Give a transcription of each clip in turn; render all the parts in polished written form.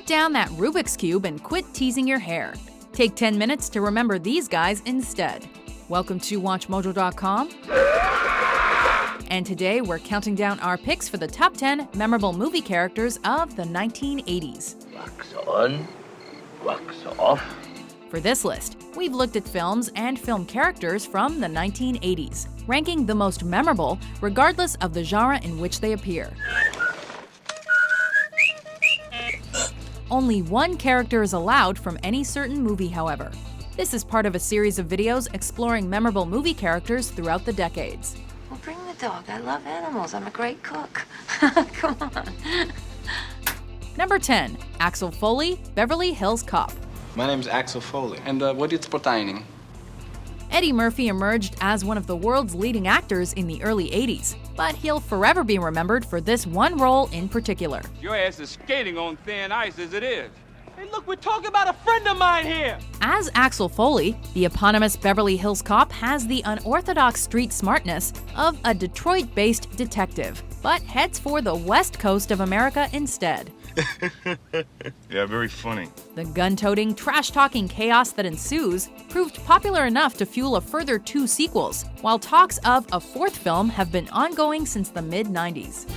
Put down that Rubik's Cube and quit teasing your hair. Take 10 minutes to remember these guys instead. Welcome to WatchMojo.com. And today we're counting down our picks for the top 10 memorable movie characters of the 1980s. Wax on, wax off. For this list, we've looked at films and film characters from the 1980s, ranking the most memorable regardless of the genre in which they appear. Only one character is allowed from any certain movie, however. This is part of a series of videos exploring memorable movie characters throughout the decades. Well, bring the dog. I love animals. I'm a great cook. Come on. Number 10. Axel Foley, Beverly Hills Cop. My name's Axel Foley. And what is pertaining? Eddie Murphy emerged as one of the world's leading actors in the early 80s, but he'll forever be remembered for this one role in particular. Your ass is skating on thin ice as it is. Hey, look, we're talking about a friend of mine here. As Axel Foley, the eponymous Beverly Hills Cop has the unorthodox street smartness of a Detroit-based detective, but heads for the west coast of America instead. Yeah, very funny. The gun-toting, trash-talking chaos that ensues proved popular enough to fuel a further 2 sequels, while talks of a 4th film have been ongoing since the mid-90s.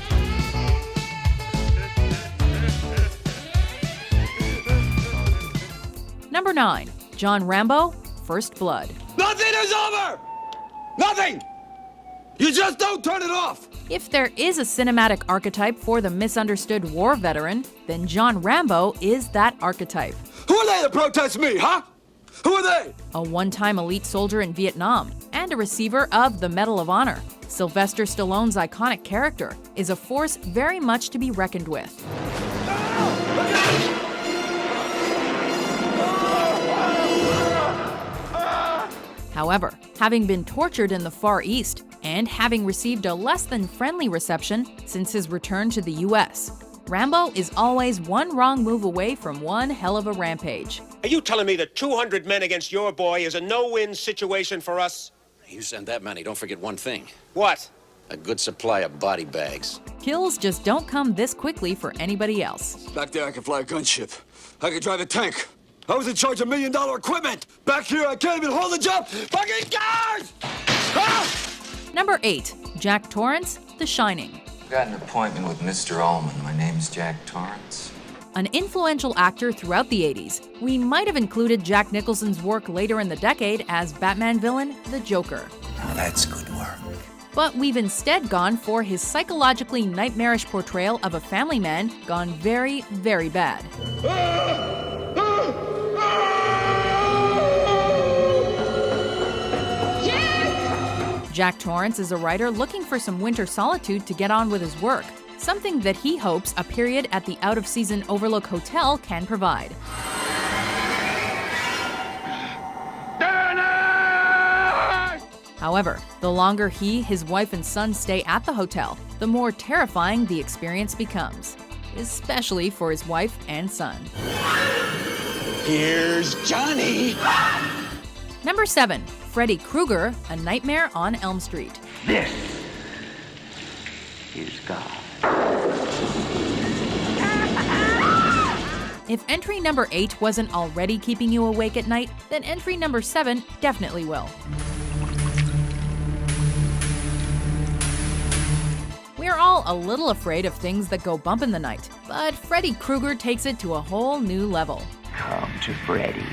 Number 9. John Rambo, First Blood. Nothing is over! Nothing! You just don't turn it off! If there is a cinematic archetype for the misunderstood war veteran, then John Rambo is that archetype. Who are they to protest me, huh? Who are they? A one-time elite soldier in Vietnam and a receiver of the Medal of Honor, Sylvester Stallone's iconic character is a force very much to be reckoned with. However, having been tortured in the Far East and having received a less than friendly reception since his return to the US, Rambo is always one wrong move away from one hell of a rampage. Are you telling me that 200 men against your boy is a no-win situation for us? You send that many, don't forget one thing. What? A good supply of body bags. Kills just don't come this quickly for anybody else. Back there I can fly a gunship. I can drive a tank. I was in charge of $1 million equipment. Back here I can't even hold a job. Fucking cars! Ah! Number 8. Jack Torrance, The Shining. Got an appointment with Mr. Ullman. My name's Jack Torrance. An influential actor throughout the 80s, we might have included Jack Nicholson's work later in the decade as Batman villain, the Joker. Now that's good work. But we've instead gone for his psychologically nightmarish portrayal of a family man gone very, very bad. Jack Torrance is a writer looking for some winter solitude to get on with his work, something that he hopes a period at the out-of-season Overlook Hotel can provide. However, the longer he, his wife, and son stay at the hotel, the more terrifying the experience becomes, especially for his wife and son. Here's Johnny! Number 7. Freddy Krueger, A Nightmare on Elm Street. This is God. If entry number 8 wasn't already keeping you awake at night, then entry number 7 definitely will. We are all a little afraid of things that go bump in the night, but Freddy Krueger takes it to a whole new level. Come to Freddy.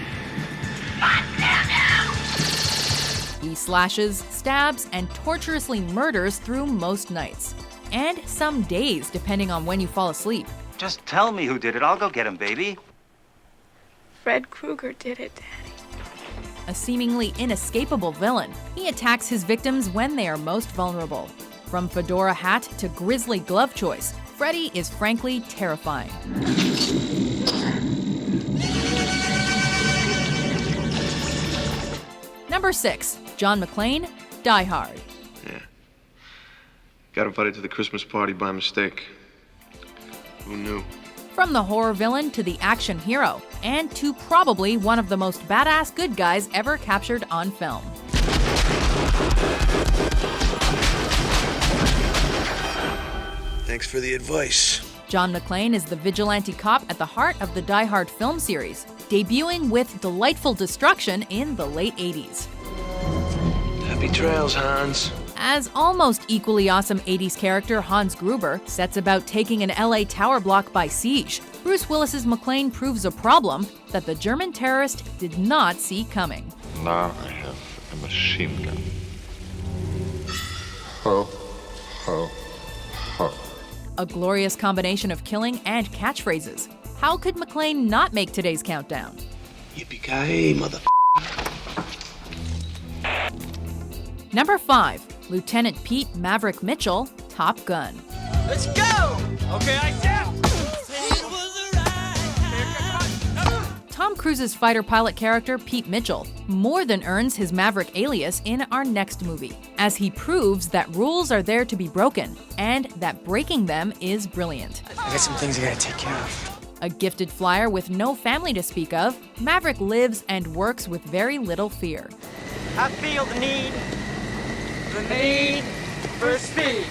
He slashes, stabs, and torturously murders through most nights. And some days, depending on when you fall asleep. Just tell me who did it. I'll go get him, baby. Fred Krueger did it, Daddy. A seemingly inescapable villain, he attacks his victims when they are most vulnerable. From fedora hat to grisly glove choice, Freddy is frankly terrifying. Number 6. John McClane, Die Hard. Yeah. Got invited to the Christmas party by mistake. Who knew? From the horror villain to the action hero, and to probably one of the most badass good guys ever captured on film. Thanks for the advice. John McClane is the vigilante cop at the heart of the Die Hard film series, debuting with delightful destruction in the late 80s. Happy trails, Hans. As almost equally awesome 80s character Hans Gruber sets about taking an LA tower block by siege, Bruce Willis's McClane proves a problem that the German terrorist did not see coming. Now I have a machine gun. Ho, ho, ho. A glorious combination of killing and catchphrases. How could McClane not make today's countdown? Yippee-ki-yay, mother. Number 5, Lieutenant Pete Maverick Mitchell, Top Gun. Let's go! Okay, I see. Tom Cruise's fighter pilot character, Pete Mitchell, more than earns his Maverick alias in our next movie, as he proves that rules are there to be broken, and that breaking them is brilliant. I got some things I gotta take care of. A gifted flyer with no family to speak of, Maverick lives and works with very little fear. I feel the need for speed.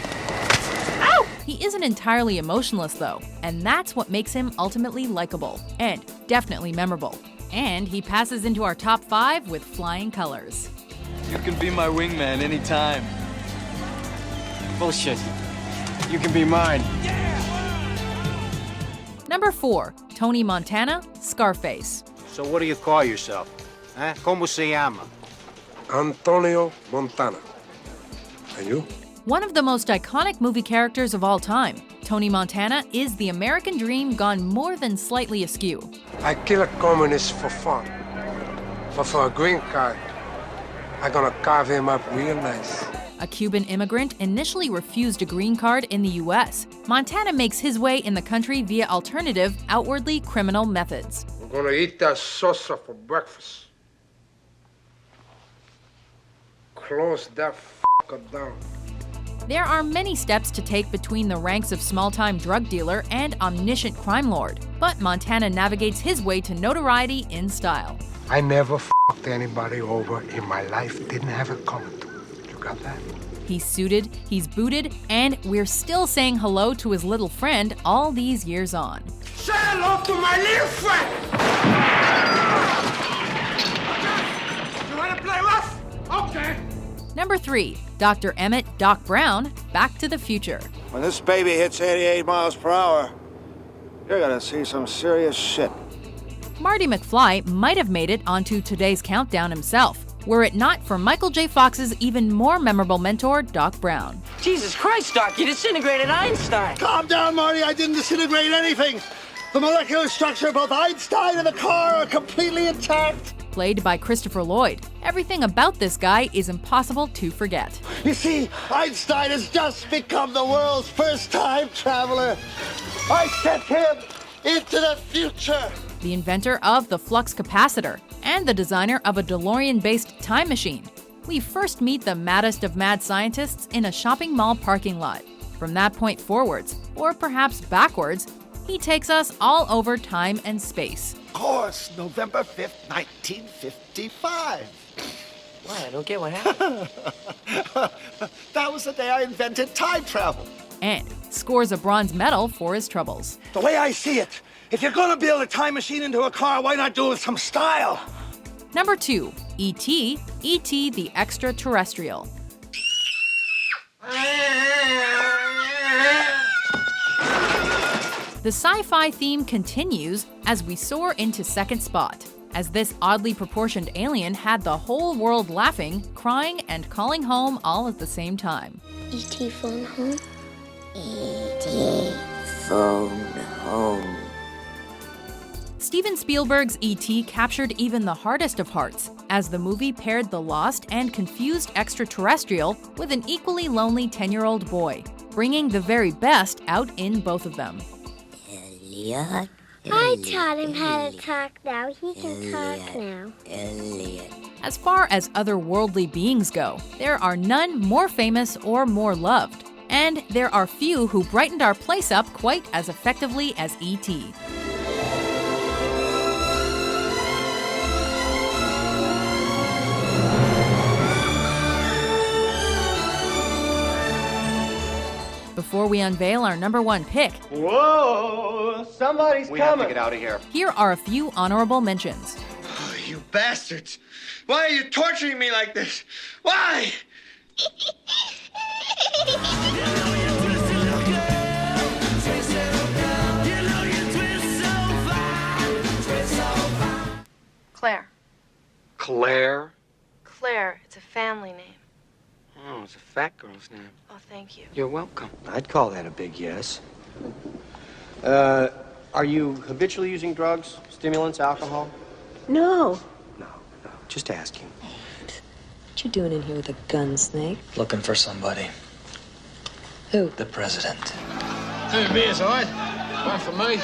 Ow! He isn't entirely emotionless though, and that's what makes him ultimately likable, and definitely memorable. And he passes into our top 5 with flying colors. You can be my wingman anytime. Bullshit. You can be mine. Number 4, Tony Montana, Scarface. So what do you call yourself? Huh? ¿Cómo se llama? Antonio Montana. And you? One of the most iconic movie characters of all time, Tony Montana is the American dream gone more than slightly askew. I kill a communist for fun. But for a green card, I'm gonna carve him up real nice. A Cuban immigrant initially refused a green card in the US. Montana makes his way in the country via alternative, outwardly criminal methods. We're gonna eat that salsa for breakfast. Close that f***er down. There are many steps to take between the ranks of small-time drug dealer and omniscient crime lord, but Montana navigates his way to notoriety in style. I never f***ed anybody over in my life. Didn't have it coming to me. You got that? He's suited, he's booted, and we're still saying hello to his little friend all these years on. Say hello to my little friend! You wanna play rough? Okay. Number 3, Dr. Emmett Doc Brown, Back to the Future. When this baby hits 88 miles per hour, you're gonna see some serious shit. Marty McFly might have made it onto today's countdown himself, were it not for Michael J. Fox's even more memorable mentor, Doc Brown. Jesus Christ, Doc, you disintegrated Einstein. Calm down, Marty. I didn't disintegrate anything. The molecular structure of both Einstein and the car are completely intact. Played by Christopher Lloyd, everything about this guy is impossible to forget. You see, Einstein has just become the world's first time traveler. I sent him into the future. The inventor of the flux capacitor and the designer of a DeLorean-based time machine. We first meet the maddest of mad scientists in a shopping mall parking lot. From that point forwards, or perhaps backwards, he takes us all over time and space. Of course, November 5th, 1955. Why, I don't get what happened. That was the day I invented time travel. And scores a bronze medal for his troubles. The way I see it, if you're gonna build a time machine into a car, why not do it with some style? Number 2, E.T. E.T. the Extraterrestrial. The sci-fi theme continues as we soar into second spot, as this oddly proportioned alien had the whole world laughing, crying, and calling home all at the same time. E.T. phone home? E.T. phone home. Steven Spielberg's E.T. captured even the hardest of hearts, as the movie paired the lost and confused extraterrestrial with an equally lonely 10-year-old boy, bringing the very best out in both of them. Elliot. I taught him how to talk now. He can talk now. Elliot. As far as otherworldly beings go, there are none more famous or more loved, and there are few who brightened our place up quite as effectively as E.T. Before we unveil our number one pick, Whoa! Somebody's We coming. have to get out of here. here are a few honorable mentions. Oh, you bastards! Why are you torturing me like this? Why? Claire. Claire? Claire, it's a family name. Oh, it's a fat girl's name. Oh, thank you. You're welcome. I'd call that a big yes. Are you habitually using drugs, stimulants, alcohol? No. No, just asking. What you doing in here with a gun, Snake? Looking for somebody. Who? The president. Two beers, all right? One for me.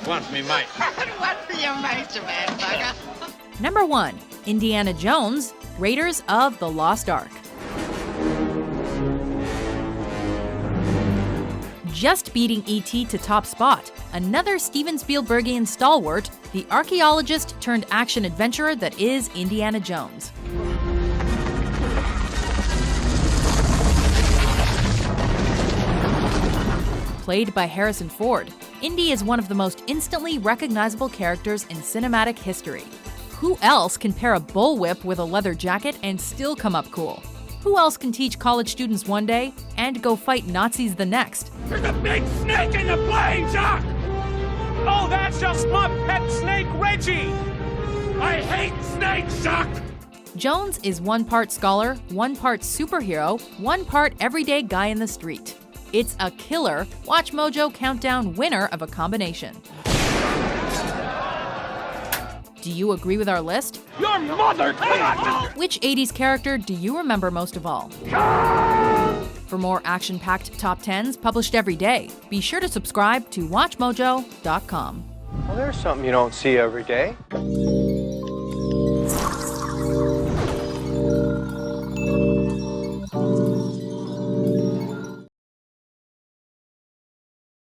One for me, mate. What for your mate, man, bugger? Number 1, Indiana Jones, Raiders of the Lost Ark. Just beating E.T. to top spot, another Steven Spielbergian stalwart, the archaeologist turned action adventurer that is Indiana Jones. Played by Harrison Ford, Indy is one of the most instantly recognizable characters in cinematic history. Who else can pair a bullwhip with a leather jacket and still come up cool? Who else can teach college students one day and go fight Nazis the next? There's a big snake in the plane, Doc! Oh, that's just my pet snake, Reggie! I hate snakes, Doc! Jones is one part scholar, one part superhero, one part everyday guy in the street. It's a killer Watch Mojo Countdown winner of a combination. Do you agree with our list? Your mother! Which 80s character do you remember most of all? For more action-packed top 10s published every day, be sure to subscribe to WatchMojo.com. Well, there's something you don't see every day.